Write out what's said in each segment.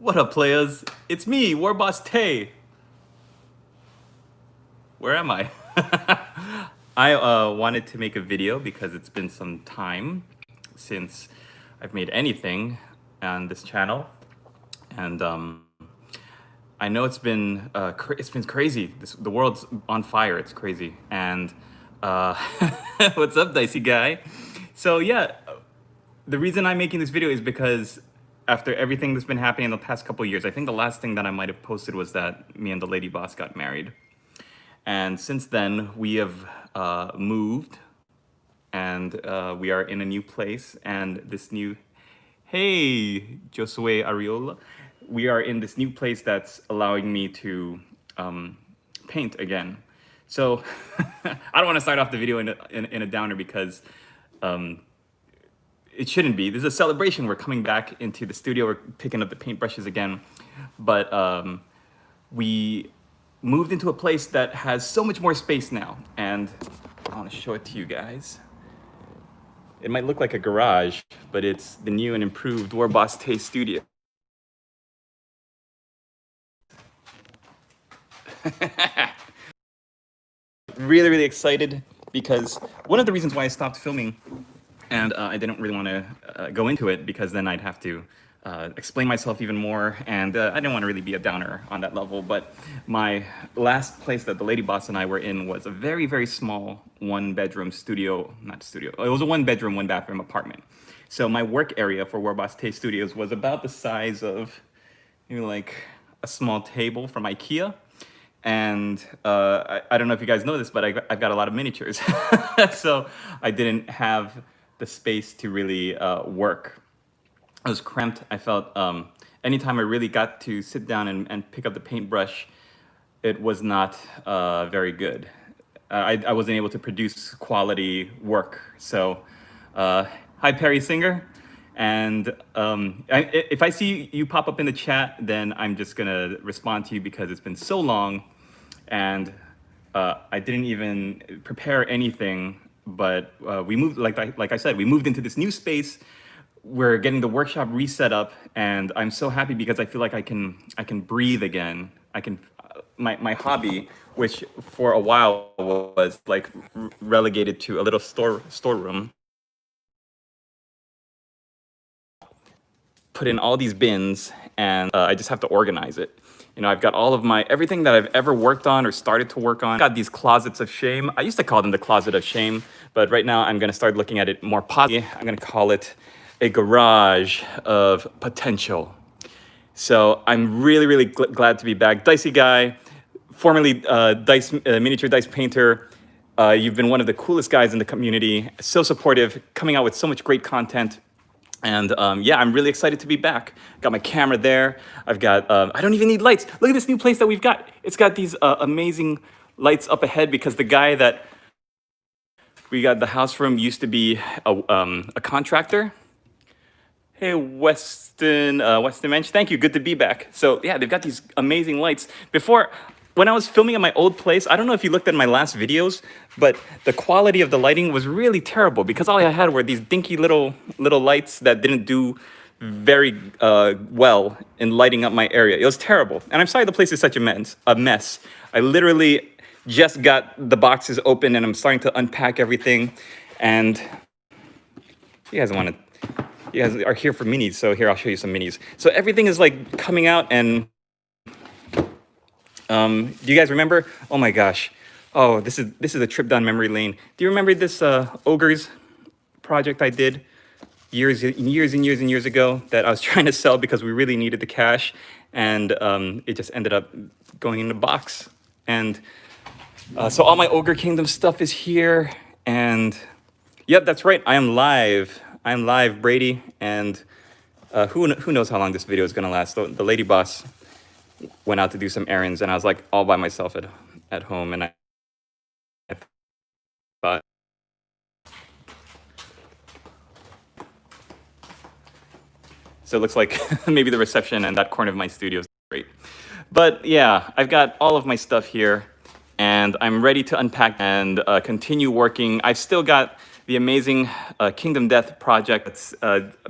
What up, players? It's me, War Boss Tay. Where am I? I wanted to make a video because it's been some time since I've made anything on this channel, and I know it's been crazy. The world's on fire. It's crazy. And what's up, dicey guy? So yeah, the reason I'm making this video is because after everything that's been happening in the past couple of years, I think the last thing that I might have posted was that me and the lady boss got married. And since then, we have moved, and we are in a new place. And this new, hey, Josue Ariola, we are in this new place that's allowing me to paint again. So I don't want to start off the video in a downer because it shouldn't be. This is a celebration. We're coming back into the studio. We're picking up the paintbrushes again. But we moved into a place that has so much more space now. And I want to show it to you guys. It might look like a garage, but it's the new and improved War Boss Tay studio. Really excited because one of the reasons why I stopped filming, and I didn't really want to go into it because then I'd have to explain myself even more, and I didn't want to really be a downer on that level. But my last place that the lady boss and I were in was a very small one-bedroom studio, not studio, it was a one-bedroom, one-bathroom apartment. So my work area for War Boss Tay Studios was about the size of maybe like a small table from IKEA. And I don't know if you guys know this, but I've got a lot of miniatures. So I didn't have the space to really work. I was cramped. I felt anytime I really got to sit down and pick up the paintbrush, it was not very good. I wasn't able to produce quality work. So hi, Perry Singer. And if I see you pop up in the chat, then I'm just gonna respond to you because it's been so long, and I didn't even prepare anything. But we moved, like I said, we moved into this new space. We're getting the workshop reset up, and I'm so happy because I feel like I can breathe again. I can my hobby, which for a while was like relegated to a little storeroom. Put in all these bins, and I just have to organize it. You know, I've got all of everything that I've ever worked on or started to work on. Got these closets of shame. I used to call them the closet of shame, but right now I'm gonna start looking at it more positively. I'm gonna call it a garage of potential. So I'm really glad to be back. Dicey guy, formerly miniature dice painter. You've been one of the coolest guys in the community. So supportive, coming out with so much great content. And yeah, I'm really excited to be back. Got my camera there. I've got, I don't even need lights. Look at this new place that we've got. It's got these amazing lights up ahead because the guy that we got the house from used to be a contractor. Hey, Weston Mensch, thank you, good to be back. So yeah, they've got these amazing lights. When I was filming at my old place, I don't know if you looked at my last videos, but the quality of the lighting was really terrible because all I had were these dinky little lights that didn't do very well in lighting up my area. It was terrible. And I'm sorry the place is such a mess. I literally just got the boxes open and I'm starting to unpack everything. And you guys are here for minis, so here, I'll show you some minis. So everything is like coming out, and do you guys remember? Oh my gosh. Oh, this is a trip down memory lane. Do you remember this Ogres project I did years ago that I was trying to sell because we really needed the cash, and it just ended up going in the box. And so all my Ogre Kingdom stuff is here, and yep, that's right, I am live. I'm live, Brady, and who knows how long this video is gonna last. The lady boss went out to do some errands, and I was like all by myself at home, and I thought, so it looks like maybe the reception in that corner of my studio is great. But yeah, I've got all of my stuff here, and I'm ready to unpack and continue working. I've still got the amazing Kingdom Death project that's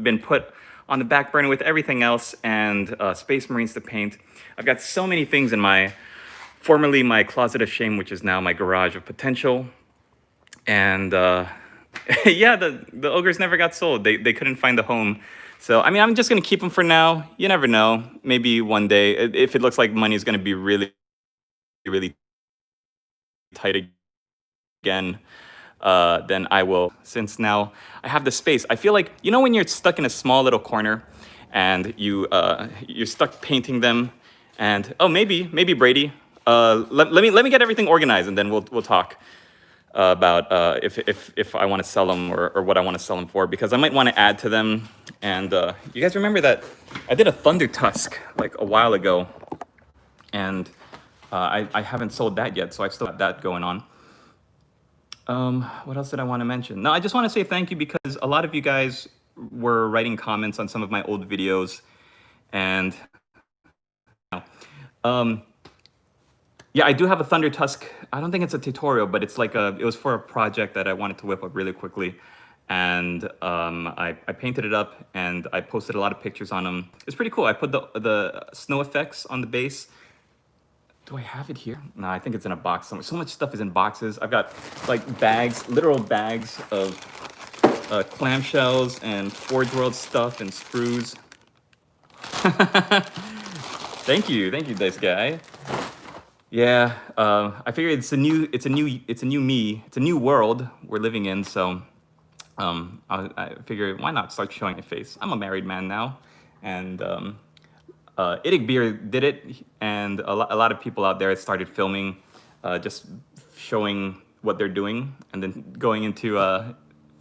been put on the back burner with everything else, and Space Marines to paint. I've got so many things in my, formerly my closet of shame, which is now my garage of potential. And yeah, the ogres never got sold. They couldn't find a home. So, I mean, I'm just going to keep them for now. You never know. Maybe one day, if it looks like money is going to be really, really tight again, then I will. Since now I have the space, I feel like, you know, when you're stuck in a small little corner and you're stuck painting them, and oh, maybe Brady, let me get everything organized, and then we'll talk about if I want to sell them or what I want to sell them for, because I might want to add to them. And you guys remember that I did a Thunder Tusk like a while ago, and I haven't sold that yet, so I've still got that going on. What else did I want to mention? No, I just want to say thank you, because a lot of you guys were writing comments on some of my old videos, and yeah, I do have a Thunder Tusk. I don't think it's a tutorial, but it's like it was for a project that I wanted to whip up really quickly. And I painted it up, and I posted a lot of pictures on them. It's pretty cool. I put the snow effects on the base. Do I have it here? No, I think it's in a box somewhere. So much stuff is in boxes. I've got like bags, literal bags of clamshells and Forge World stuff and sprues. Thank you, Dice Guy. Yeah, I figured it's a new me. It's a new world we're living in. So I figured, why not start showing a face? I'm a married man now, and Idig Beer did it, and a lot of people out there started filming, just showing what they're doing, and then going into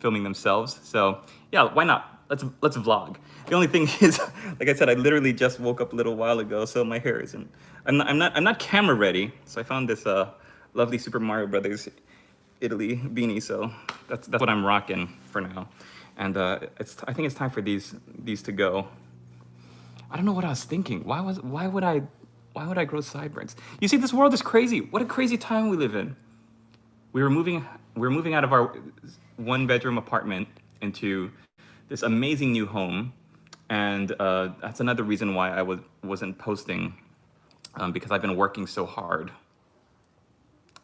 filming themselves. So yeah, why not? Let's vlog. The only thing is, like I said, I literally just woke up a little while ago, so my hair isn't. I'm not camera ready. So I found this lovely Super Mario Brothers Italy beanie. So that's what I'm rocking for now, and I think it's time for these to go. I don't know what I was thinking. Why would I grow sideburns? You see, this world is crazy. What a crazy time we live in. We're moving out of our 1-bedroom apartment into this amazing new home, and that's another reason why I wasn't posting, because I've been working so hard.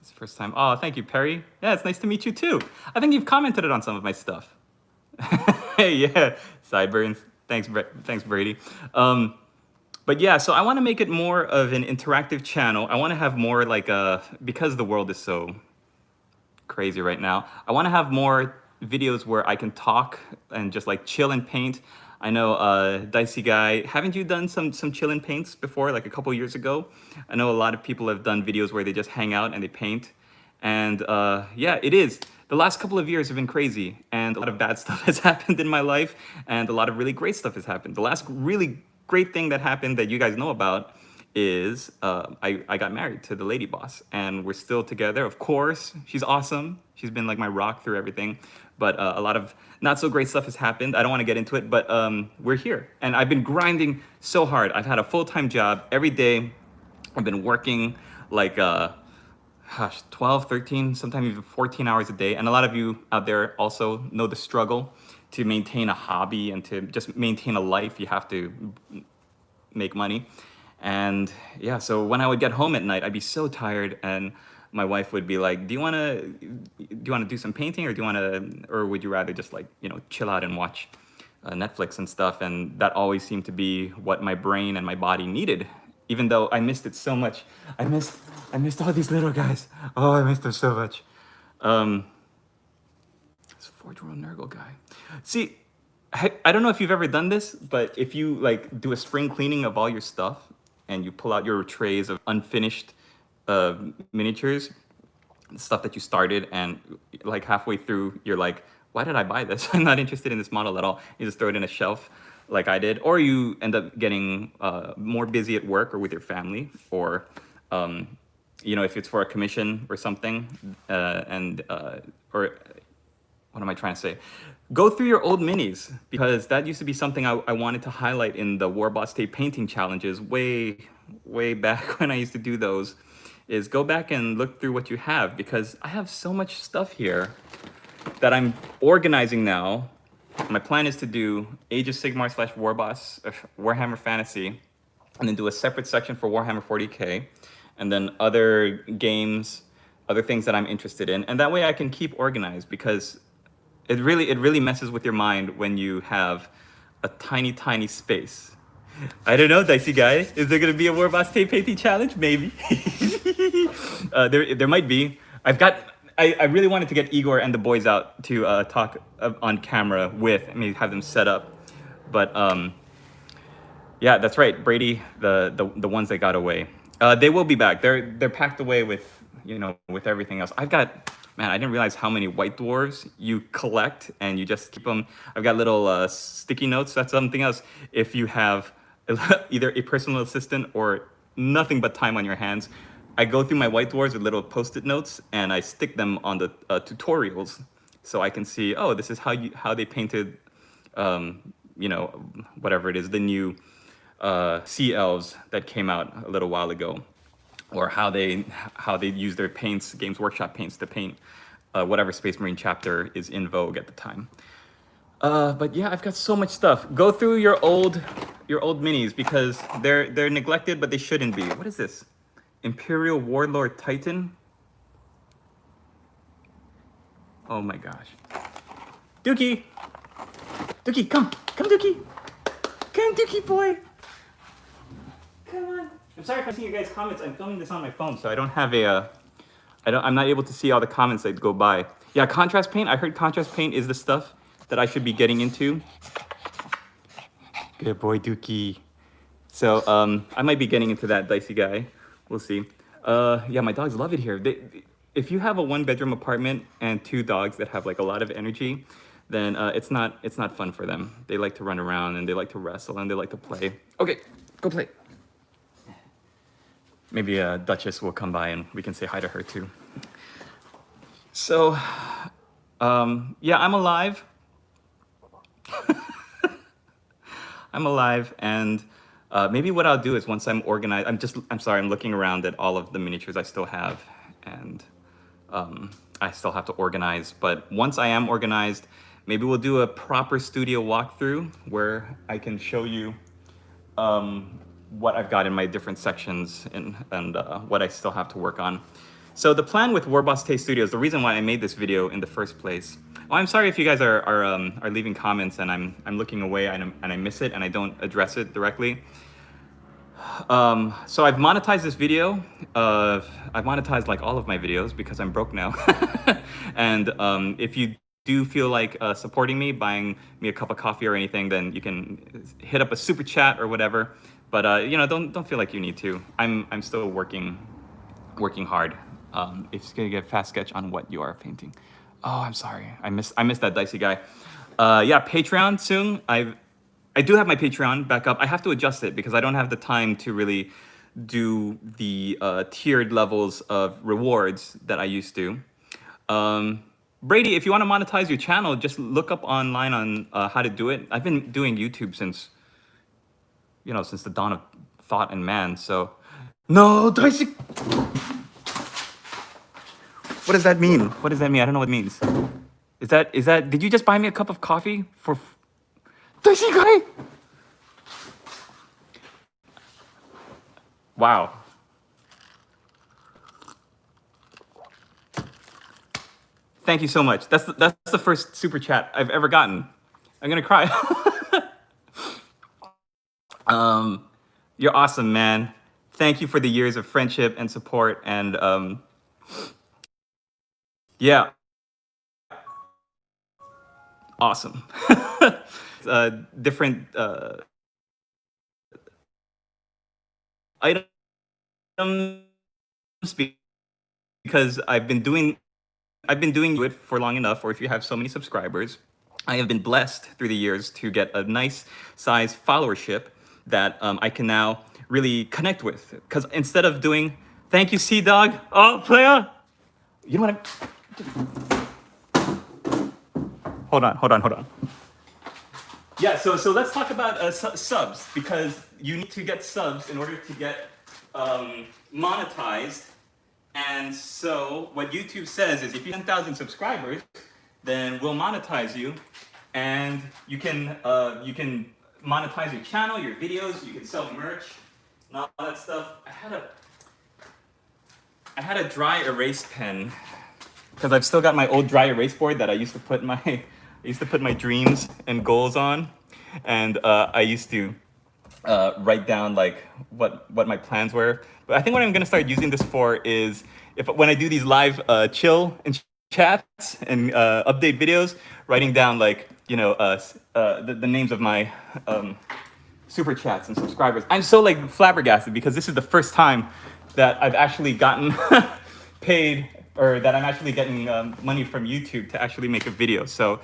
It's the first time. Oh, thank you, Perry. Yeah, it's nice to meet you too. I think you've commented on some of my stuff. Yeah, sideburns. Thanks, Brady. But yeah, so I want to make it more of an interactive channel. I want to have more like because the world is so crazy right now, I want to have more videos where I can talk and just like chill and paint. I know, Dicey Guy, haven't you done some chill and paints before, like a couple years ago? I know a lot of people have done videos where they just hang out and they paint. And yeah, it is. The last couple of years have been crazy, and a lot of bad stuff has happened in my life, and a lot of really great stuff has happened. The last really great thing that happened that you guys know about is I got married to the lady boss, and we're still together. Of course, she's awesome. She's been like my rock through everything. But a lot of not so great stuff has happened. I don't want to get into it, but we're here. And I've been grinding so hard. I've had a full-time job every day. I've been working like 12, 13, sometimes even 14 hours a day. And a lot of you out there also know the struggle to maintain a hobby and to just maintain a life. You have to make money. And yeah, so when I would get home at night, I'd be so tired, and my wife would be like, do you want to do some painting, or would you rather just like, you know, chill out and watch Netflix and stuff? And that always seemed to be what my brain and my body needed, even though I missed it so much. I missed all these little guys. Oh, I missed them so much. This Forge World Nurgle guy. See, I don't know if you've ever done this, but if you like do a spring cleaning of all your stuff and you pull out your trays of unfinished miniatures, stuff that you started, and like halfway through you're like, why did I buy this? I'm not interested in this model at all. You just throw it in a shelf like I did, or you end up getting more busy at work or with your family, or you know, if it's for a commission or something, or what am I trying to say? Go through your old minis, because that used to be something I wanted to highlight in the Warboss Tape painting challenges way back when I used to do those, is go back and look through what you have, because I have so much stuff here that I'm organizing now My plan is to do Age of Sigmar / Warboss, Warhammer Fantasy, and then do a separate section for Warhammer 40K, and then other games, other things that I'm interested in, and that way I can keep organized, because it really messes with your mind when you have a tiny space. I don't know, Dicey Guy. Is there gonna be a Warboss tape painting challenge? Maybe. There might be. I really wanted to get Igor and the boys out to talk on camera with. I mean, have them set up, but yeah, that's right. Brady, the ones that got away, they will be back. They're packed away with, with everything else. Man, I didn't realize how many white dwarves you collect, and you just keep them. I've got little sticky notes. That's something else. If you have either a personal assistant or nothing but time on your hands, I go through my white dwarves with little post-it notes, and I stick them on the tutorials, so I can see, oh, this is how they painted, whatever it is, the new sea elves that came out a little while ago, or how they use their paints, Games Workshop paints, to paint whatever Space Marine chapter is in vogue at the time. But yeah, I've got so much stuff. Go through your old minis, because they're neglected, but they shouldn't be. What is this? Imperial Warlord Titan? Oh my gosh. Dookie! Dookie, come! Come, Dookie! Come, Dookie boy! Come on. I'm sorry if I see your guys' comments. I'm filming this on my phone, so I don't have I'm not able to see all the comments that go by. Yeah, contrast paint. I heard contrast paint is the stuff that I should be getting into. Good boy, Dookie. So I might be getting into that, Dicey Guy. We'll see. Yeah, my dogs love it here. If you have a 1-bedroom apartment and 2 dogs that have like a lot of energy, then it's not fun for them. They like to run around, and they like to wrestle, and they like to play. Okay, go play. Maybe Duchess will come by and we can say hi to her too. So, yeah, I'm alive. I'm alive, and maybe what I'll do is, once I'm organized, I'm sorry, I'm looking around at all of the miniatures I still have, and I still have to organize. But once I am organized, maybe we'll do a proper studio walkthrough where I can show you what I've got in my different sections, and what I still have to work on. So the plan with Warboss Tay Studios, the reason why I made this video in the first place. Oh, I'm sorry if you guys are leaving comments and I'm looking away, and I miss it and I don't address it directly. So I've monetized this video. I've monetized like all of my videos because I'm broke now. And if you do feel like supporting me, buying me a cup of coffee or anything, then you can hit up a super chat or whatever. But don't feel like you need to. I'm still working hard. It's gonna get a fast sketch on what you are painting. Oh, I'm sorry. I missed that, Dicey Guy. Yeah, Patreon soon. I do have my Patreon back up. I have to adjust it because I don't have the time to really do the tiered levels of rewards that I used to. Brady, if you want to monetize your channel, just look up online on how to do it. I've been doing YouTube since the dawn of thought and man. So, no, Dicey. What does that mean? What does that mean? I don't know what it means. Is that? Did you just buy me a cup of coffee for? Dicey Guy. Wow. Thank you so much. That's the first super chat I've ever gotten. I'm gonna cry. You're awesome, man. Thank you for the years of friendship and support, and yeah, awesome. Different items, because I've been doing it for long enough, or if you have so many subscribers, I have been blessed through the years to get a nice size followership that I can now really connect with. Because instead of doing, thank you, Sea Dog. Oh, Playa. You know what? Hold on. Yeah, so let's talk about subs, because you need to get subs in order to get monetized. And so what YouTube says is, if you have 10,000 subscribers, then we'll monetize you. and you can monetize your channel, your videos. You can sell merch and all that stuff. I had a dry erase pen because I've still got my old dry erase board that I used to put my dreams and goals on, and I used to write down like what my plans were. But I think what I'm gonna start using this for is if when I do these live chill and chats and update videos, writing down like the names of my super chats and subscribers. I'm so like flabbergasted because this is the first time that I've actually gotten paid, or that I'm actually getting money from YouTube to actually make a video. So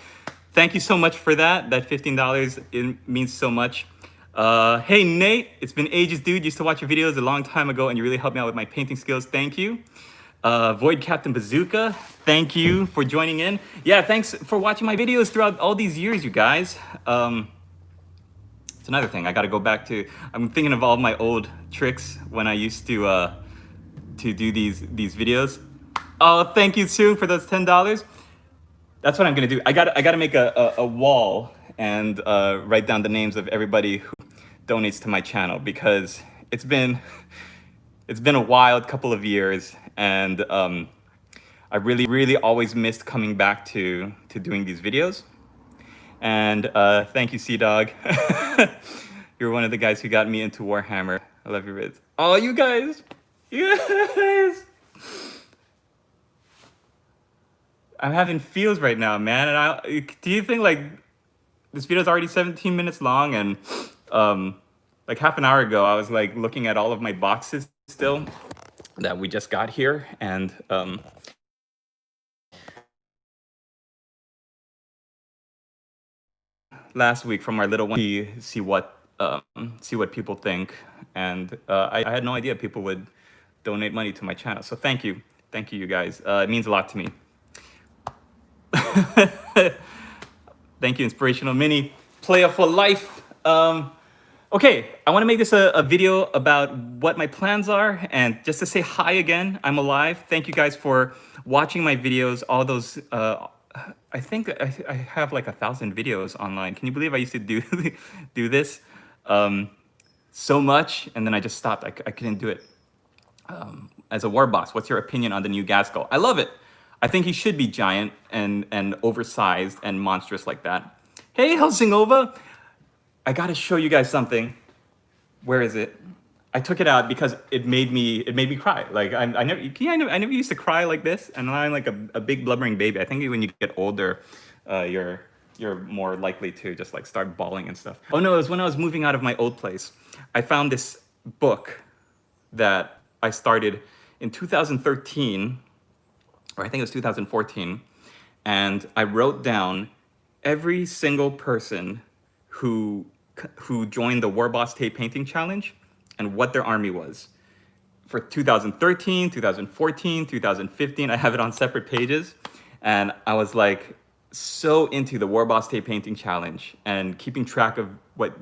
thank you so much for that. That $15, it means so much. Hey Nate, it's been ages, dude. Used to watch your videos a long time ago and you really helped me out with my painting skills. Thank you. Void Captain Bazooka, thank you for joining in. Yeah, thanks for watching my videos throughout all these years, you guys. It's another thing I got to go back to. I'm thinking of all my old tricks when I used to do these videos. Oh, thank you, Sue, for those $10. That's what I'm gonna do. I gotta make a wall and write down the names of everybody who donates to my channel, because it's been a wild couple of years, and I really always missed coming back to doing these videos. And thank you, Sea Dog. You're one of the guys who got me into Warhammer. I love your vids. Oh, you guys. I'm having feels right now, man. And do you think like this video is already 17 minutes long, and like half an hour ago, I was like looking at all of my boxes still that we just got here, and last week from our little one, see what people think, and I had no idea people would donate money to my channel. So thank you, you guys. It means a lot to me. Thank you, Inspirational Mini. Player for life. Okay, I want to make this a video about what my plans are, and just to say hi again. I'm alive. Thank you guys for watching my videos. All those, I think I have like 1,000 videos online. Can you believe I used to do this so much, and then I just stopped. I couldn't do it. As a war boss, what's your opinion on the new Gaskell? I love it. I think he should be giant and oversized and monstrous like that. Hey, Helsingova, I gotta show you guys something. Where is it? I took it out because it made me cry. Like I never used to cry like this, and I'm like a big blubbering baby. I think when you get older, you're more likely to just like start bawling and stuff. Oh no, it was when I was moving out of my old place. I found this book that I started in 2013. Or I think it was 2014, and I wrote down every single person who joined the War Boss Tape Painting Challenge and what their army was. For 2013, 2014, 2015, I have it on separate pages, and I was like so into the War Boss Tape Painting Challenge and keeping track of what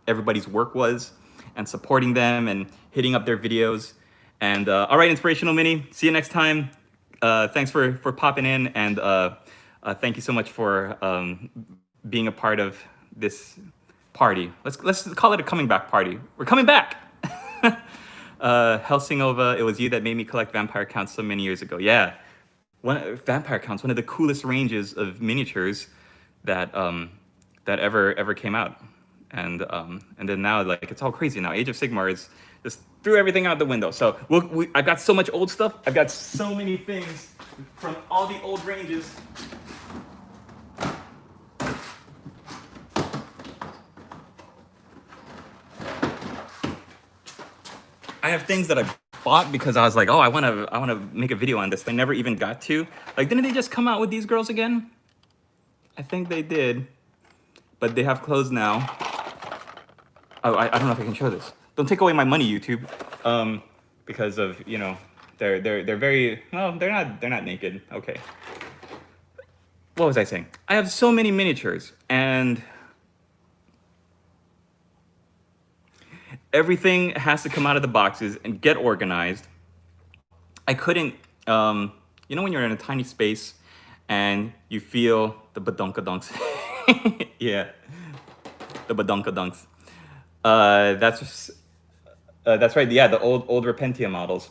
everybody's work was and supporting them and hitting up their videos. And all right, Inspirational Mini, see you next time. Thanks for popping in, and thank you so much for being a part of this party. Let's call it a coming back party. We're coming back. Helsingova, it was you that made me collect vampire counts so many years ago. Yeah, vampire counts, one of the coolest ranges of miniatures that that ever came out, and then now like it's all crazy now. Age of Sigmar is just threw everything out the window. So I've got so much old stuff. I've got so many things from all the old ranges. I have things that I bought because I was like, oh, I want to make a video on this. I never even got to. Like, didn't they just come out with these girls again? I think they did, but they have clothes now. Oh, I don't know if I can show this. Don't take away my money, YouTube, because of, you know, they're very, well, they're not naked. Okay. What was I saying? I have so many miniatures, and everything has to come out of the boxes and get organized. I couldn't, you know, when you're in a tiny space and you feel the badonkadonks Yeah, the badonkadunks. That's that's right. Yeah, the old Repentia models.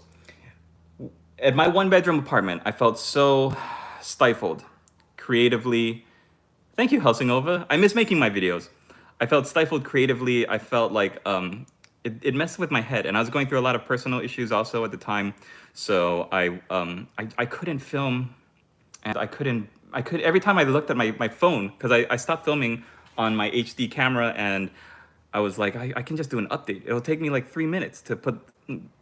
At my one bedroom apartment, I felt so stifled creatively. Thank you, Helsingova. I miss making my videos. I felt stifled creatively. I felt like it messed with my head, and I was going through a lot of personal issues also at the time. So I couldn't film, and I could every time I looked at my phone, because I stopped filming on my HD camera, and I was like, I can just do an update. It'll take me like 3 minutes to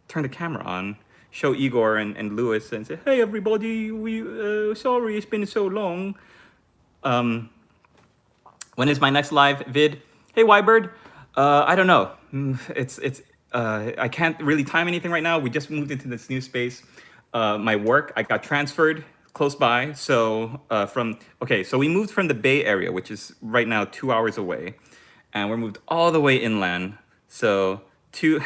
turn the camera on, show Igor and Lewis, and say, hey everybody, we sorry it's been so long. Um, when is my next live vid? Hey Ybird, I don't know. It's I can't really time anything right now. We just moved into this new space. My work, I got transferred close by. So so we moved from the Bay Area, which is right now 2 hours away, and we're moved all the way inland. So two,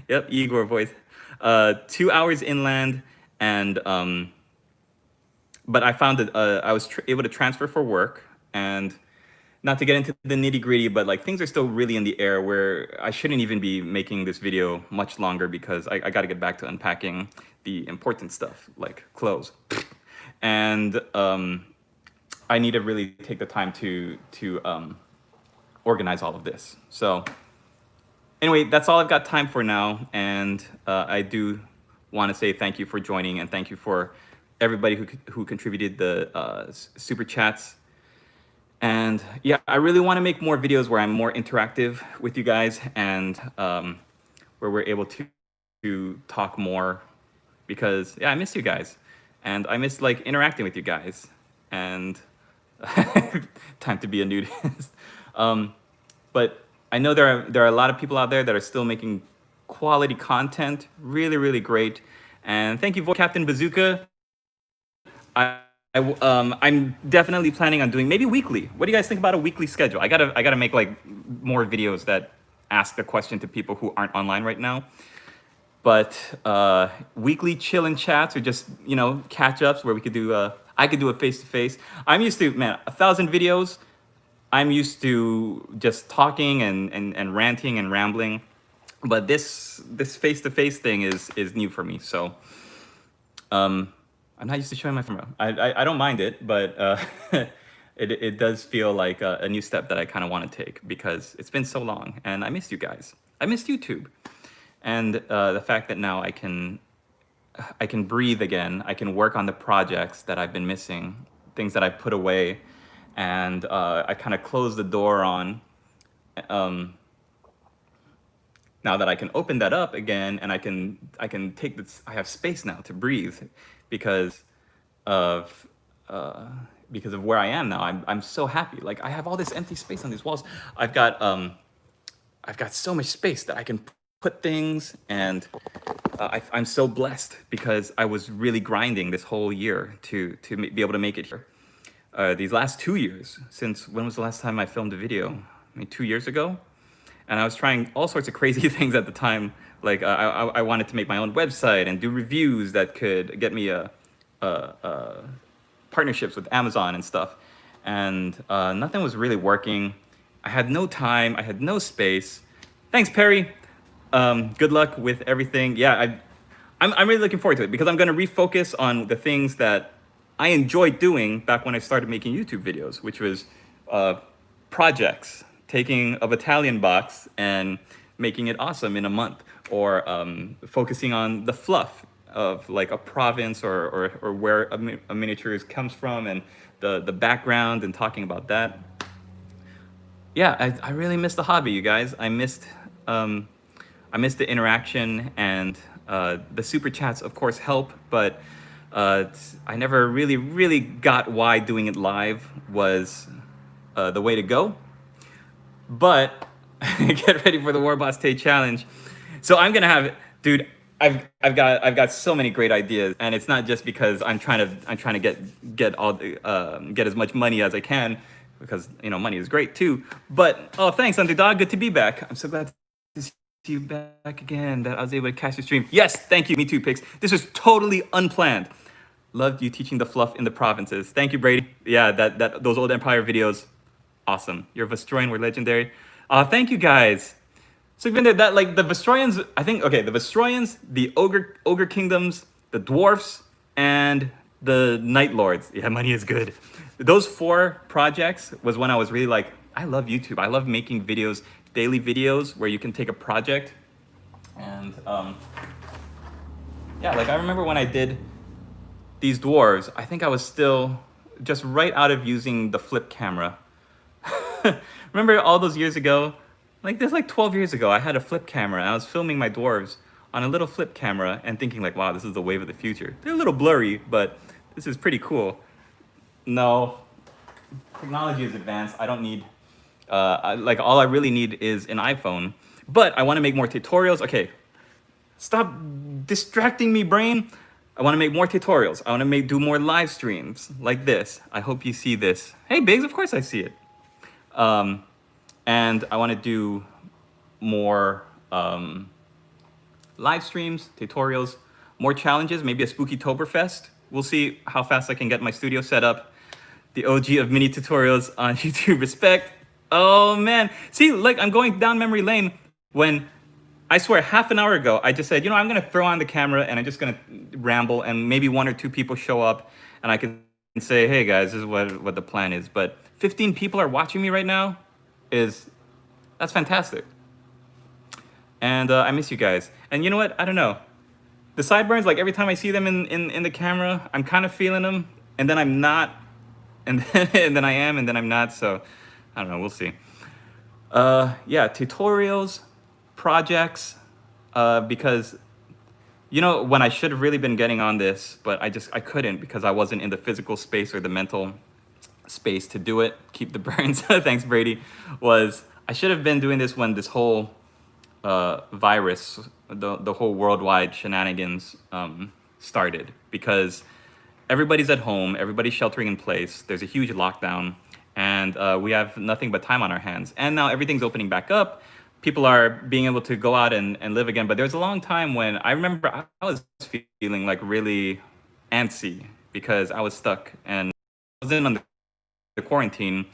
yep, Igor voice. 2 hours inland, and but I found that I was able to transfer for work, and not to get into the nitty gritty, but like things are still really in the air where I shouldn't even be making this video much longer because I got to get back to unpacking the important stuff like clothes, and I need to really take the time to organize all of this. So anyway, that's all I've got time for now, and I do want to say thank you for joining, and thank you for everybody who contributed the super chats. And yeah, I really want to make more videos where I'm more interactive with you guys, and where we're able to talk more, because yeah, I miss you guys, and I miss like interacting with you guys, and time to be a nudist. But I know there are a lot of people out there that are still making quality content, really, really great. And thank you, Captain Bazooka. I'm definitely planning on doing maybe weekly. What do you guys think about a weekly schedule? I gotta make like more videos that ask the question to people who aren't online right now. But weekly chill and chats, or just catch ups where we could do. I could do a face to face. I'm used to 1,000 videos. I'm used to just talking and ranting and rambling, but this face to face thing is new for me. So I'm not used to showing my camera. I don't mind it, but it does feel like a new step that I kind of want to take, because it's been so long, and I missed you guys. I missed YouTube, and the fact that now I can breathe again. I can work on the projects that I've been missing, things that I've put away, and I kind of closed the door on. Now that I can open that up again, and I can take this, I have space now to breathe, because of where I am now. I'm so happy. Like, I have all this empty space on these walls. I've got so much space that I can put things, and I'm so blessed, because I was really grinding this whole year to be able to make it here. These last 2 years, since when was the last time I filmed a video? I mean, 2 years ago. And I was trying all sorts of crazy things at the time. Like I wanted to make my own website and do reviews that could get me partnerships with Amazon and stuff. And nothing was really working. I had no time. I had no space. Thanks, Perry. Good luck with everything. Yeah, I'm really looking forward to it, because I'm going to refocus on the things that I enjoyed doing back when I started making YouTube videos, which was projects. Taking a battalion box and making it awesome in a month, or focusing on the fluff of like a province, or where a miniature comes from, and the background, and talking about that. Yeah, I really missed the hobby, you guys. I missed the interaction, and the super chats, of course, help, but I never really got why doing it live was the way to go. But get ready for the Warboss Tay challenge. So I'm gonna have, dude. I've got so many great ideas, and it's not just because I'm trying to get as much money as I can, because money is great too. But oh, thanks, Underdog. Good to be back. I'm so glad to see you back again. That I was able to catch your stream. Yes, thank you. Me too, Pix. This was totally unplanned. Loved you teaching the fluff in the provinces. Thank you, Brady. Yeah, those old Empire videos. Awesome. You're a Vestroyan. We're legendary. Thank you guys. So even that, like the Vestroyans, I think okay, the Vestroyans, the ogre kingdoms, the dwarfs, and the Night Lords. Yeah, money is good. Those four projects was when I was really like, I love YouTube. I love making videos, daily videos where you can take a project and yeah, like I remember when I did these dwarves, I think I was still just right out of using the flip camera. Remember all those years ago? Like this like 12 years ago, I had a flip camera and I was filming my dwarves on a little flip camera and thinking like, wow, this is the wave of the future. They're a little blurry, but this is pretty cool. No, technology is advanced. I don't need, like all I really need is an iPhone. But I want to make more tutorials. Okay, stop distracting me, brain. I want to make more tutorials. I want to do more live streams like this. I hope you see this. Hey, Biggs, of course I see it. And I want to do more live streams, tutorials, more challenges, maybe a Spooky Toberfest. We'll see how fast I can get my studio set up. The OG of mini tutorials on YouTube. Respect. Oh man. See, like I'm going down memory lane when I swear half an hour ago, I just said, you know, I'm going to throw on the camera and I'm just going to ramble and maybe one or two people show up and I can say, hey guys, this is what the plan is. But 15 people are watching me right now that's fantastic. And I miss you guys. And you know what? I don't know. The sideburns, like every time I see them in the camera, I'm kind of feeling them and then I'm not. And then I am and then I'm not. So I don't know. We'll see. Yeah, tutorials, projects, because you know when I should have really been getting on this, but I couldn't because I wasn't in the physical space or the mental space to do it. Keep the burns. Thanks, Brady. I should have been doing this when this whole virus, the whole worldwide shenanigans started, because everybody's at home, everybody's sheltering in place. There's a huge lockdown, and we have nothing but time on our hands. And now everything's opening back up. People are being able to go out and live again. But there's a long time when I remember I was feeling like really antsy because I was stuck and I wasn't on the quarantine.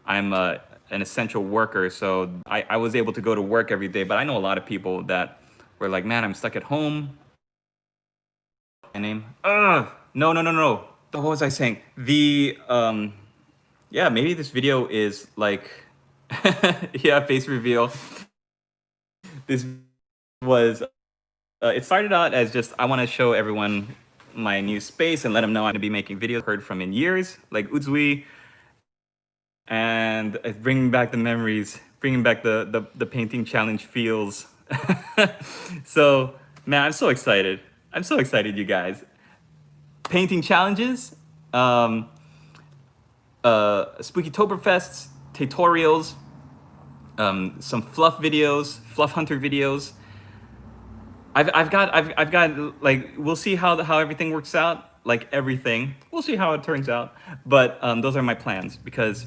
I'm an essential worker, so I was able to go to work every day. But I know a lot of people that were like, man, I'm stuck at home. My name? No. What was I saying? Yeah, maybe this video is like, yeah, face reveal. This was, it started out as just, I want to show everyone my new space and let them know I'm going to be making videos heard from in years, like Uzui, and bringing back the memories, bringing back the painting challenge feels. So, man, I'm so excited. I'm so excited, you guys. Painting challenges, Spooky Toberfests, tutorials, some fluff videos, fluff hunter videos. I've got like, we'll see how everything works out. Like everything, we'll see how it turns out. But those are my plans because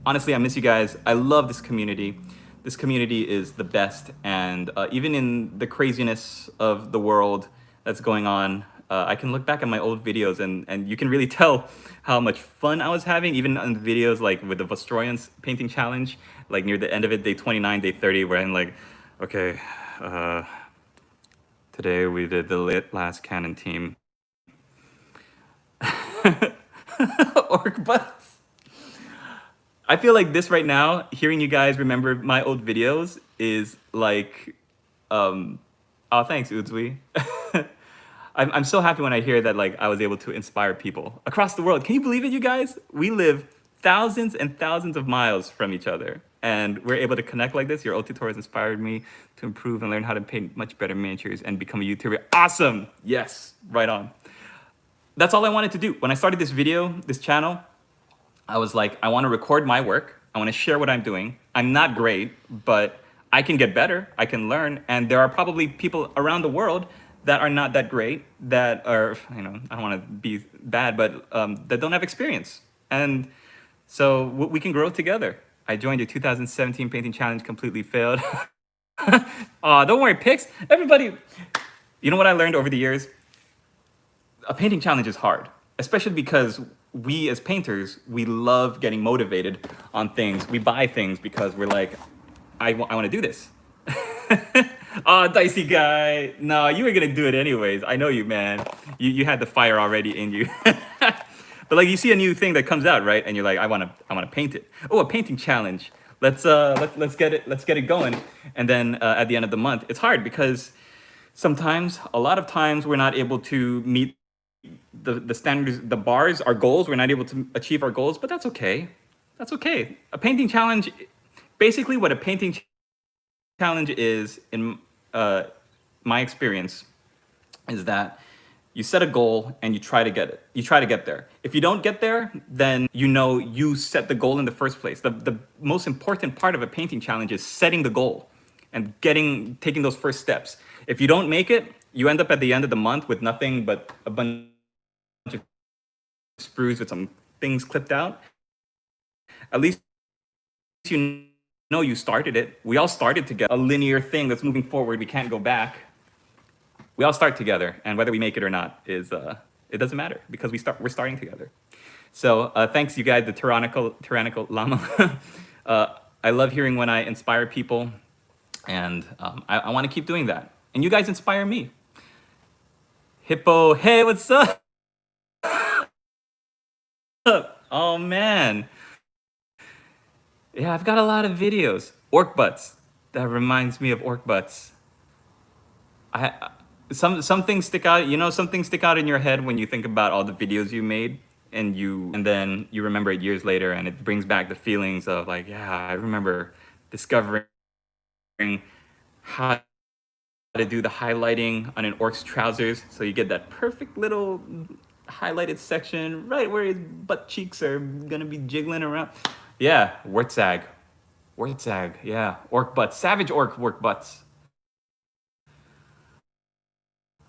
honestly, I miss you guys. I love this community. This community is the best, and even in the craziness of the world that's going on, I can look back at my old videos and you can really tell how much fun I was having, even on the videos like with the Vostroyans painting challenge, like near the end of it, day 29, day 30, where I'm like, okay, today we did the last cannon team. Orc butts. I feel like this right now, hearing you guys remember my old videos is like, oh, thanks, Uzui. I'm so happy when I hear that like I was able to inspire people across the world. Can you believe it, you guys? We live thousands and thousands of miles from each other, and we're able to connect like this. Your old tutorials inspired me to improve and learn how to paint much better miniatures and become a YouTuber. Awesome! Yes, right on. That's all I wanted to do. When I started this channel, I was like, I want to record my work. I want to share what I'm doing. I'm not great, but I can get better. I can learn. And there are probably people around the world that are not that great, that are, I don't want to be bad, but that don't have experience. And so we can grow together. I joined your 2017 painting challenge, completely failed. Aw, don't worry, Pix. Everybody, you know what I learned over the years? A painting challenge is hard, especially because we as painters, we love getting motivated on things. We buy things because we're like, I want to do this. Oh, dicey guy. No, you were gonna do it anyways. I know you, man. You had the fire already in you. But like you see a new thing that comes out, right? And you're like, I wanna paint it. Oh, a painting challenge. Let's get it going. And then at the end of the month, it's hard because sometimes, a lot of times, we're not able to meet the standards, the bars, our goals. We're not able to achieve our goals, but that's okay. That's okay. A painting challenge, basically, what a painting challenge is, in my experience, is that you set a goal and you try to get it. You try to get there. If you don't get there, then you know you set the goal in the first place. The most important part of a painting challenge is setting the goal and taking those first steps. If you don't make it, you end up at the end of the month with nothing but a bunch of sprues with some things clipped out. At least you know you started it. We all started together. A linear thing that's moving forward. We can't go back. We all start together, and whether we make it or not is it doesn't matter because we're starting together. So thanks, you guys, the tyrannical llama. I love hearing when I inspire people, and I want to keep doing that. And you guys inspire me. Hippo, hey, what's up? Oh man, yeah, I've got a lot of videos. Orc butts. That reminds me of orc butts. I some things stick out. You know, some things stick out in your head when you think about all the videos you made, and then you remember it years later, and it brings back the feelings of like, yeah, I remember discovering how to do the highlighting on an orc's trousers, so you get that perfect little highlighted section right where his butt cheeks are gonna be jiggling around. Yeah, Wurtzag. Yeah, orc butts, savage orc butts.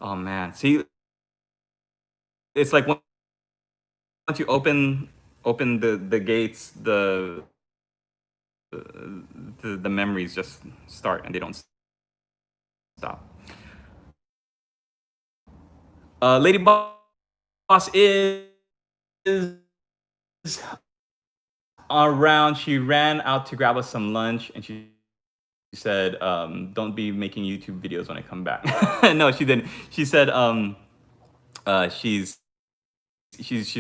Oh man, see, it's like once you open the gates, the memories just start and they don't stop. Lady Boss is around. She ran out to grab us some lunch, and she said, "Don't be making YouTube videos when I come back." No, she didn't. She said, she's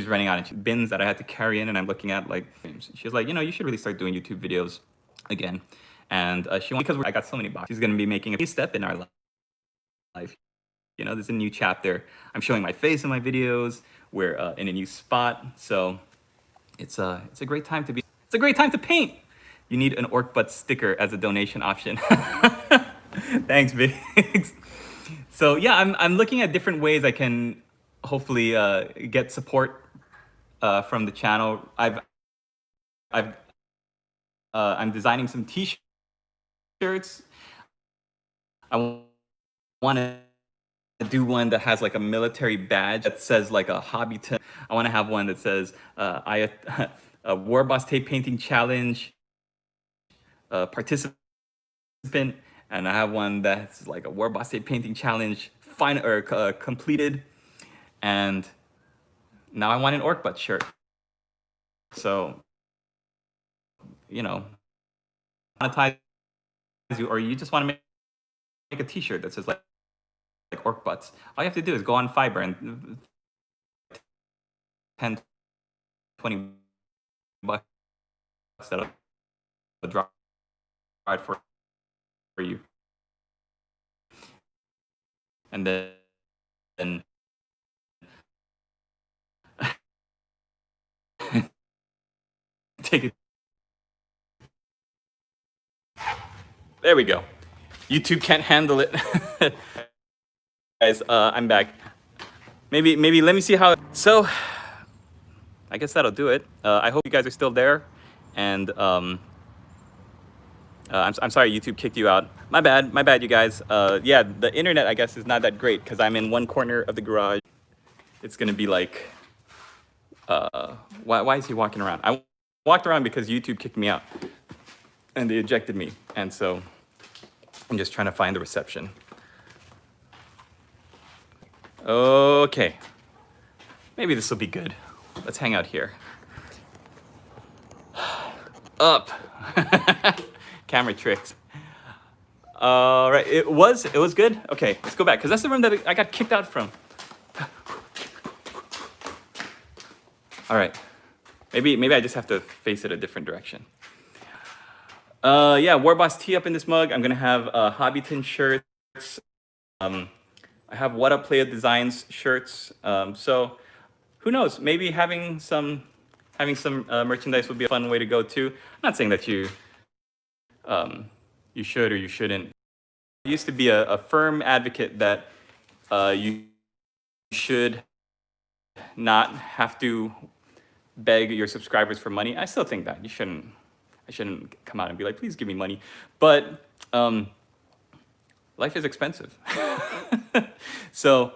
running out of bins that I had to carry in, and I'm looking at like. She's like, you should really start doing YouTube videos again. And she wants, because I got so many boxes. She's gonna be making a step in our life. There's a new chapter. I'm showing my face in my videos. We're in a new spot, so it's a great time to be. It's a great time to paint. You need an orc butt sticker as a donation option. Thanks, Biggs. So yeah, I'm looking at different ways I can hopefully get support from the channel. I'm designing some T-shirts. I want to do one that has like a military badge that says like a hobby. I want to have one that says a War Boss Tape Painting Challenge participant, and I have one that's like a War Boss Tape Painting Challenge completed, and now I want an orc butt shirt. So, monetize you, or you just want to make a T-shirt that says like orc butts. All you have to do is go on Fiverr and 10, 20 bucks that'll drop right for you, and then take it. There we go. YouTube can't handle it. Guys, I'm back. Maybe let me see how. So, I guess that'll do it. I hope you guys are still there, and I'm sorry YouTube kicked you out. My bad, you guys. Yeah, the internet I guess is not that great because I'm in one corner of the garage. It's gonna be like, why is he walking around? I walked around because YouTube kicked me out, and they ejected me, and so I'm just trying to find the reception. Okay, maybe this will be good. Let's hang out here. Up. Camera tricks. All right, it was good. Okay, let's go back because that's the room that I got kicked out from. All right, maybe I just have to face it a different direction. Yeah, Warboss tea up in this mug. I'm gonna have Hobbiton shirts. I have What Up Playahs Designs shirts. So who knows? Maybe having some merchandise would be a fun way to go too. I'm not saying that you should or you shouldn't. I used to be a firm advocate that you should not have to beg your subscribers for money. I still think that I shouldn't come out and be like, please give me money. But life is expensive. So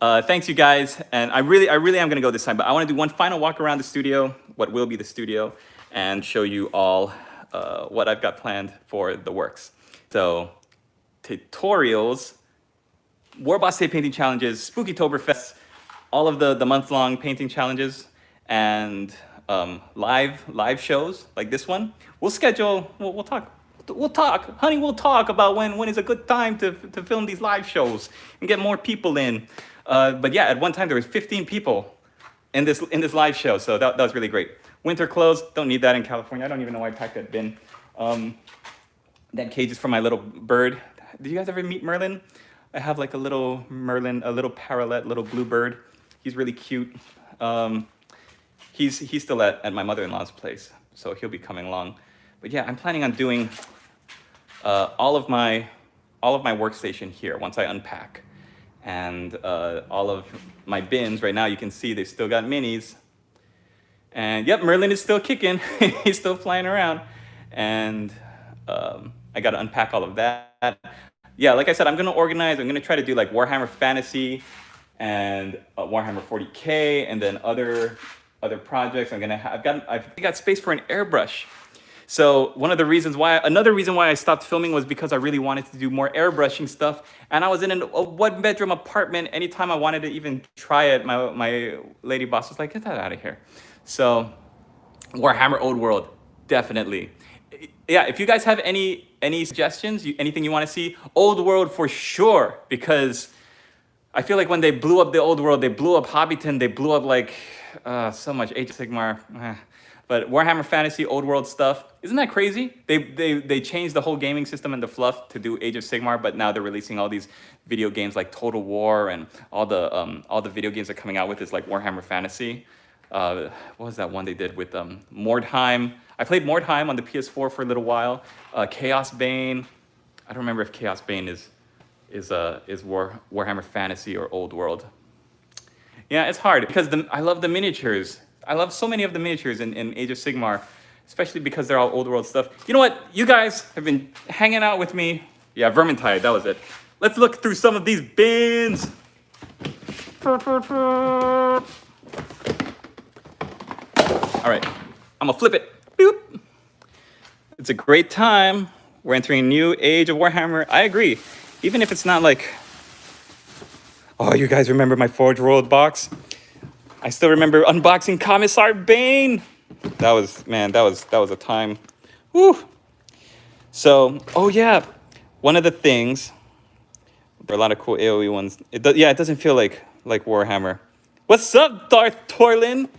thanks you guys. And I really am gonna go this time, but I wanna do one final walk around the studio, what will be the studio, and show you all what I've got planned for the works. So tutorials, Warboss Day painting challenges, Spookytoberfest, all of the month-long painting challenges, and live shows like this one. We'll schedule. We'll talk. We'll talk, honey. We'll talk about when is a good time to film these live shows and get more people in. But yeah, at one time there was 15 people in this live show, so that was really great. Winter clothes, don't need that in California. I don't even know why I packed that bin. That cage is for my little bird. Did you guys ever meet Merlin? I have like a little Merlin, a little parrot, little blue bird. He's really cute. He's still at my mother-in-law's place, so he'll be coming along. But yeah, I'm planning on doing all of my workstation here once I unpack, and all of my bins. Right now, you can see they still got minis. And yep, Merlin is still kicking. He's still flying around, and I got to unpack all of that. Yeah, like I said, I'm gonna organize. I'm gonna try to do like Warhammer Fantasy and Warhammer 40K, and then other projects. I've got space for an airbrush. So another reason why I stopped filming was because I really wanted to do more airbrushing stuff, and I was in a one-bedroom apartment. Anytime I wanted to even try it, my lady boss was like, "Get that out of here." So Warhammer Old World, definitely. Yeah, if you guys have any suggestions, anything you want to see, Old World for sure, because I feel like when they blew up the Old World, they blew up Hobbiton, they blew up like so much Age of Sigmar. But Warhammer Fantasy Old World stuff, isn't that crazy? They changed the whole gaming system and the fluff to do Age of Sigmar, but now they're releasing all these video games like Total War, and all the video games they're coming out with is like Warhammer Fantasy. What was that one they did with Mordheim? I played Mordheim on the PS4 for a little while. Chaos Bane. I don't remember if Chaos Bane is Warhammer Fantasy or Old World. Yeah, it's hard because I love the miniatures. I love so many of the miniatures in Age of Sigmar, especially because they're all Old World stuff. You know what? You guys have been hanging out with me. Yeah, Vermintide, that was it. Let's look through some of these bins. All right, I'm gonna flip it. Boop. It's a great time. We're entering a new age of Warhammer. I agree. Even if it's not like, oh, you guys remember my Forge World box? I still remember unboxing Commissar Bane. That was a time. Woo. So, oh yeah, one of the things, there are a lot of cool AoE ones. It doesn't feel like Warhammer. What's up, Darth Torlin?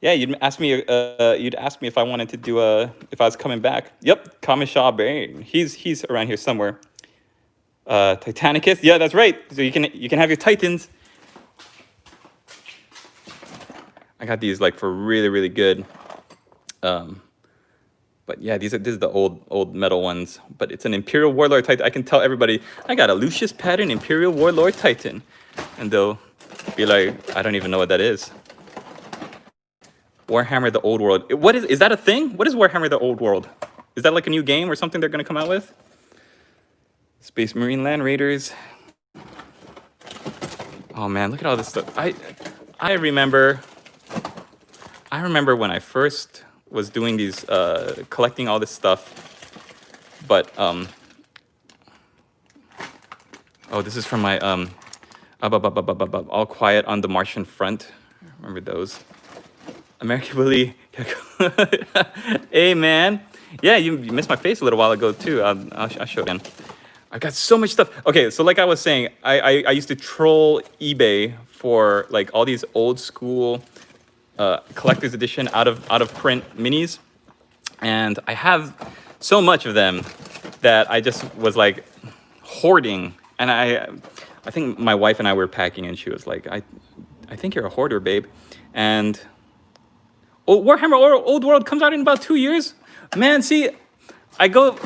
Yeah, you'd ask me if I wanted to do if I was coming back. Yep, Commissar Bane. He's around here somewhere. Titanicus. Yeah, that's right. So you can have your Titans. I got these like for really good. But yeah, this is the old metal ones. But it's an Imperial Warlord Titan. I can tell everybody I got a Lucius Pattern Imperial Warlord Titan, and they'll be like, I don't even know what that is. Warhammer the Old World. Is that a thing? What is Warhammer the Old World? Is that like a new game or something they're gonna come out with? Space Marine Land Raiders. Oh man, look at all this stuff. I remember when I first was doing these, collecting all this stuff. But oh, this is from my All Quiet on the Martian Front. Remember those? American Bully. Hey, man. Yeah, you missed my face a little while ago, too. I'll show it in. I got so much stuff. Okay, so like I was saying, I used to troll eBay for like all these old school collector's edition out of print minis, and I have so much of them that I just was like hoarding. And I think my wife and I were packing, and she was like, I think you're a hoarder, babe. And Warhammer Old World comes out in about 2 years. Man, see, I go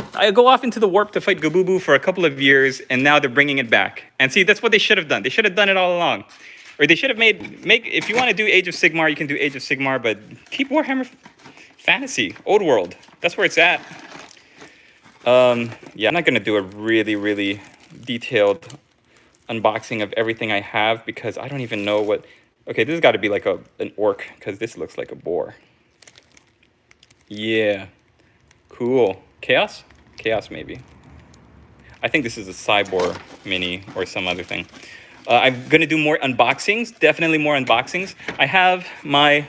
off into the warp to fight Gabubu for a couple of years, and now they're bringing it back. And see, that's what they should have done. They should have done it all along. Or they should have make if you want to do Age of Sigmar, you can do Age of Sigmar, but keep Warhammer Fantasy, Old World. That's where it's at. Yeah, I'm not gonna do a really detailed unboxing of everything I have because I don't even know what. Okay, this has got to be like an orc because this looks like a boar. Yeah, cool. Chaos? Chaos maybe. I think this is a cyborg mini or some other thing. I'm gonna do more unboxings. Definitely more unboxings. I have my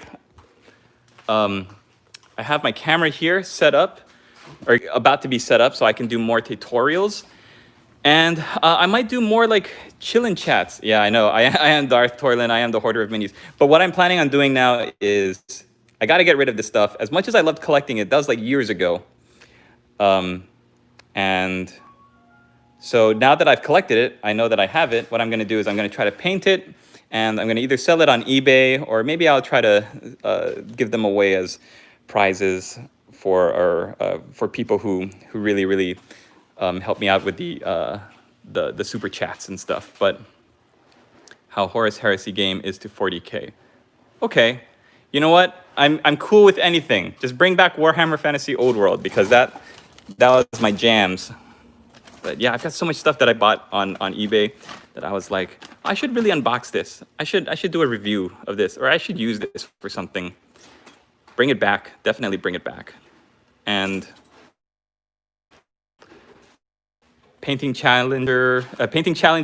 camera here set up, or about to be set up, so I can do more tutorials. And I might do more like chillin' chats. Yeah, I know. I am Darth Torlin. I am the hoarder of minis. But what I'm planning on doing now is I got to get rid of this stuff. As much as I loved collecting it, that was like years ago. And so now that I've collected it, I know that I have it. What I'm going to do is I'm going to try to paint it, and I'm going to either sell it on eBay or maybe I'll try to give them away as prizes for people who really help me out with the super chats and stuff. But how Horus Heresy game is to 40K. Okay, you know what? I'm cool with anything. Just bring back Warhammer Fantasy Old World because that was my jams. But yeah, I've got so much stuff that I bought on eBay that I was like, I should really unbox this. I should do a review of this, or I should use this for something. Bring it back. Definitely bring it back. And painting challenge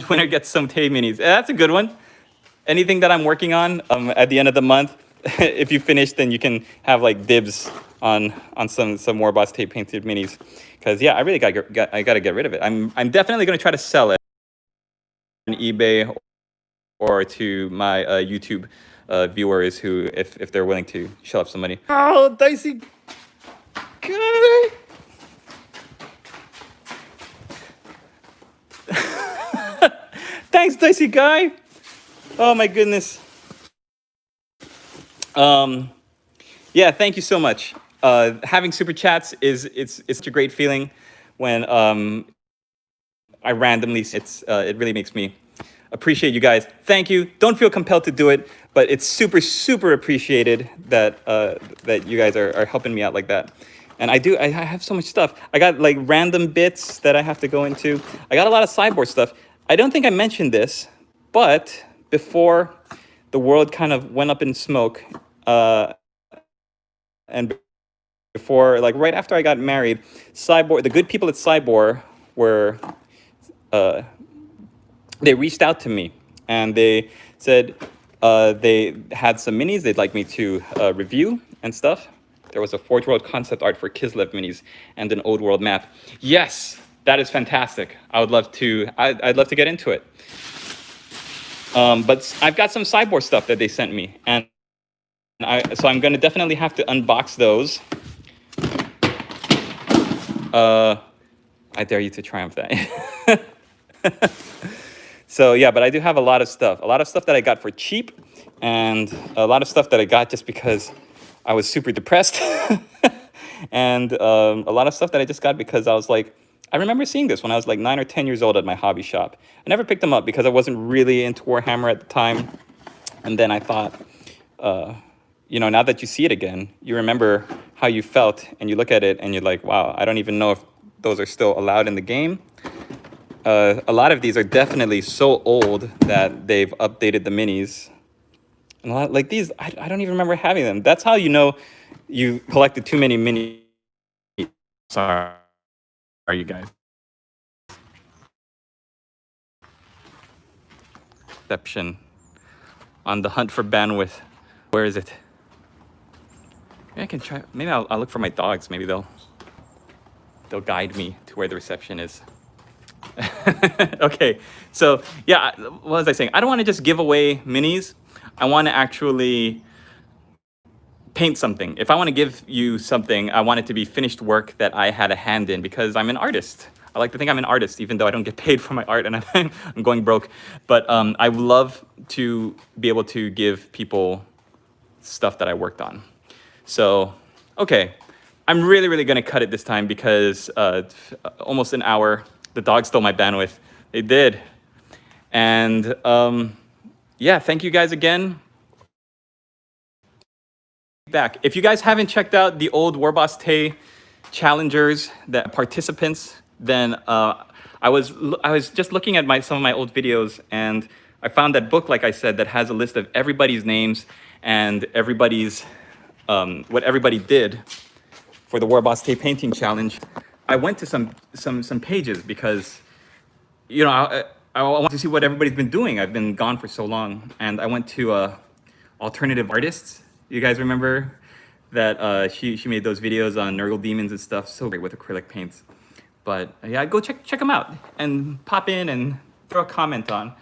winner gets some Tay minis. That's a good one. Anything that I'm working on at the end of the month, if you finish, then you can have like dibs on some Warboss Tay painted minis. Because yeah, I really got to get rid of it. I'm definitely going to try to sell it on eBay or to my YouTube viewers who, if they're willing to shell up some money. Oh, Dicey guy! Thanks, Dicey guy. Oh my goodness. Yeah, thank you so much. Having super chats it's such a great feeling when I randomly it really makes me appreciate you guys. Thank you. Don't feel compelled to do it, but it's super appreciated that that you guys are helping me out like that. And I have so much stuff. I got like random bits that I have to go into. I got a lot of cyborg stuff. I don't think I mentioned this, but before the world kind of went up in smoke, and before, like right after I got married, the good people at Cyborg were, they reached out to me and they said they had some minis they'd like me to review and stuff. There was a Forge World concept art for Kislev minis and an Old World map. Yes, that is fantastic. I'd love to get into it. But I've got some Cyborg stuff that they sent me, and so I'm going to definitely have to unbox those. I dare you to triumph that. So yeah, but I do have a lot of stuff that I got for cheap, and a lot of stuff that I got just because I was super depressed, and a lot of stuff that I just got because I was like, I remember seeing this when I was like 9 or 10 years old at my hobby shop. I never picked them up because I wasn't really into Warhammer at the time, and then I thought, you know, now that you see it again, you remember how you felt, and you look at it and you're like, wow, I don't even know if those are still allowed in the game. A lot of these are definitely so old that they've updated the minis. And a lot, like these, I don't even remember having them. That's how you know you collected too many minis. Sorry, are you guys? Exception on the hunt for bandwidth. Where is it? Maybe I can try. Maybe I'll look for my dogs. Maybe they'll guide me to where the reception is. Okay, so yeah, what was I saying? I don't want to just give away minis. I want to actually paint something. If I want to give you something, I want it to be finished work that I had a hand in because I'm an artist. I like to think I'm an artist, even though I don't get paid for my art and I'm going broke. But I love to be able to give people stuff that I worked on. So, okay, I'm really gonna cut it this time because almost an hour. The dog stole my bandwidth. They did. And yeah, thank you guys again. Back. If you guys haven't checked out the old Warboss Tay challengers, that participants, then I was just looking at some of my old videos, and I found that book, like I said, that has a list of everybody's names and everybody's what everybody did for the Warboss Tay painting challenge. I went to some pages because, you know, I want to see what everybody's been doing. I've been gone for so long, and I went to alternative artists. You guys remember that she made those videos on Nurgle Demons and stuff. So great with acrylic paints. But yeah, go check them out and pop in and throw a comment on.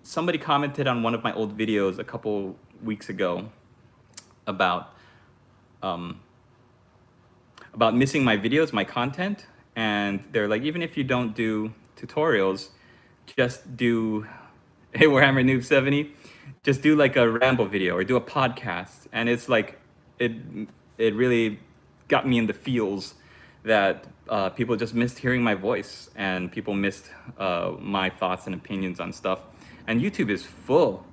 Somebody commented on one of my old videos a couple weeks ago about missing my videos, my content, and they're like, even if you don't do tutorials, just do, hey, Warhammer Noob 70, just do like a ramble video or do a podcast. And it's like, it really got me in the feels that people just missed hearing my voice, and people missed my thoughts and opinions on stuff. And YouTube is full.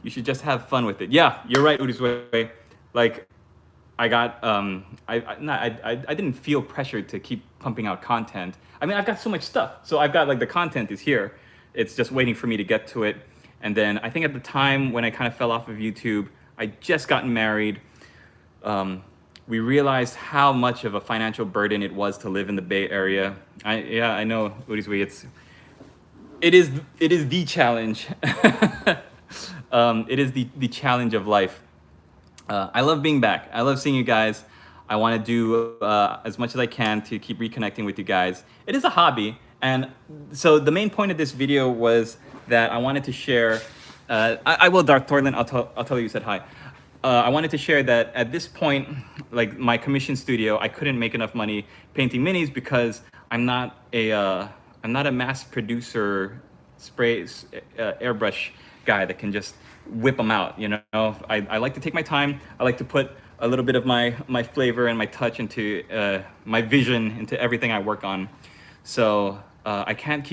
You should just have fun with it. Yeah, you're right, Udisway. Like, I got, I didn't feel pressured to keep pumping out content. I mean, I've got so much stuff. So I've got, like, the content is here. It's just waiting for me to get to it. And then I think at the time when I kind of fell off of YouTube, I just gotten married. We realized how much of a financial burden it was to live in the Bay Area. I know, Udisway, it is the challenge. It is the challenge of life. I love being back. I love seeing you guys. I want to do as much as I can to keep reconnecting with you guys. It is a hobby. And so the main point of this video was that I wanted to share, I will, Darth Thorlin, I'll tell you said hi. I wanted to share that at this point, like my commission studio, I couldn't make enough money painting minis because I'm not a mass producer airbrush guy that can just whip them out, you know. I like to take my time. I like to put a little bit of my flavor and my touch into my vision into everything I work on. So I can't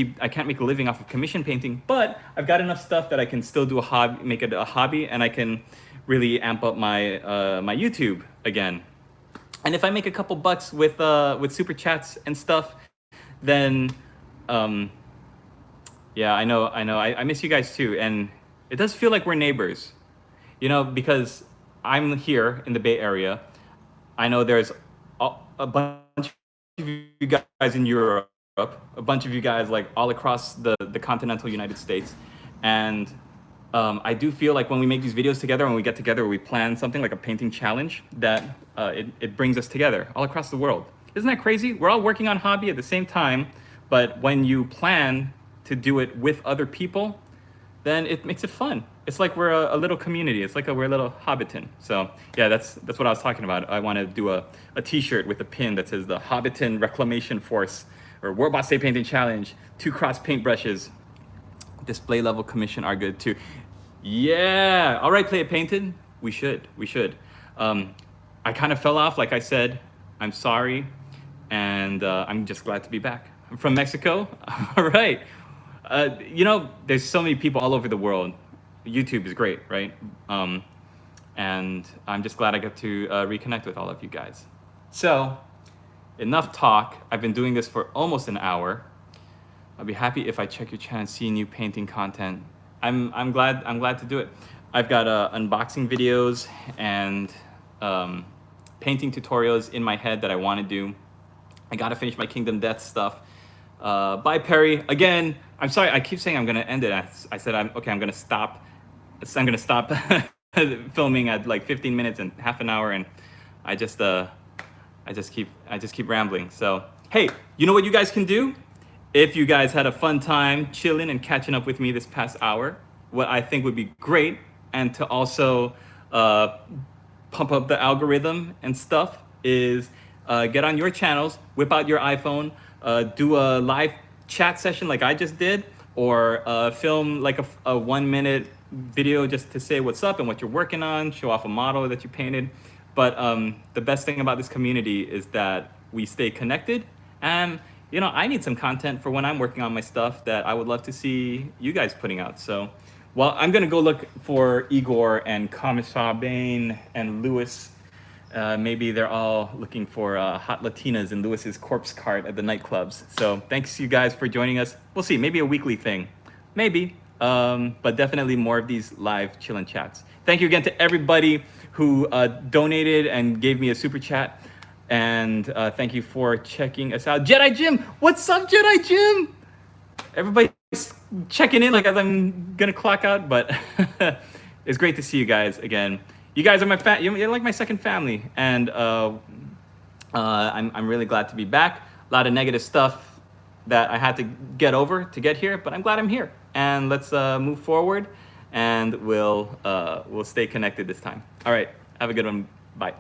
make a living off of commission painting, but I've got enough stuff that I can still do a hobby, make it a hobby, and I can really amp up my my YouTube again. And if I make a couple bucks with super chats and stuff, then yeah, I know, I miss you guys too, and it does feel like we're neighbors, you know, because I'm here in the Bay Area. I know there's a bunch of you guys in Europe, a bunch of you guys like all across the continental United States, and I do feel like when we make these videos together, when we get together, we plan something like a painting challenge, that it brings us together all across the world. Isn't that crazy? We're all working on hobby at the same time, but when you plan to do it with other people, then it makes it fun. It's like we're a little community. It's like we're a little Hobbiton. So yeah, that's what I was talking about. I want to do a t-shirt with a pin that says the Hobbiton Reclamation Force, or Warboss Tay Painting Challenge, 2 cross paintbrushes. Display level commission are good too. Yeah, all right, Play It Painted. We should. I kind of fell off, like I said. I'm sorry, and I'm just glad to be back. I'm from Mexico. All right. You know, there's so many people all over the world. YouTube is great, right? And I'm just glad I got to reconnect with all of you guys. So, enough talk. I've been doing this for almost an hour. I'll be happy if I check your channel and see new painting content. I'm glad to do it. I've got unboxing videos and painting tutorials in my head that I want to do. I gotta finish my Kingdom Death stuff. Bye, Perry. Again, I'm sorry. I keep saying I'm gonna end it. I said I'm gonna stop. I'm gonna stop filming at like 15 minutes and half an hour, and I just I just keep rambling. So hey, you know what you guys can do? If you guys had a fun time chilling and catching up with me this past hour, what I think would be great, and to also uh, pump up the algorithm and stuff, is get on your channels, whip out your iPhone, do a live chat session like I just did, or film like a 1 minute video just to say what's up and what you're working on, show off a model that you painted. But the best thing about this community is that we stay connected, and I need some content for when I'm working on my stuff that I would love to see you guys putting out. So, well, I'm gonna go look for Igor and Commissar Bane and Lewis. Maybe they're all looking for hot Latinas in Lewis's corpse cart at the nightclubs. So thanks you guys for joining us. We'll see, maybe a weekly thing, maybe, but definitely more of these live chillin' chats. Thank you again to everybody who donated and gave me a super chat. And thank you for checking us out. Jedi Jim, what's up, Jedi Jim? Everybody's checking in like as I'm gonna clock out, but it's great to see you guys again. You guys are you're like my second family, and I'm really glad to be back. A lot of negative stuff that I had to get over to get here, but I'm glad I'm here. And let's move forward, and we'll stay connected this time. All right, have a good one. Bye.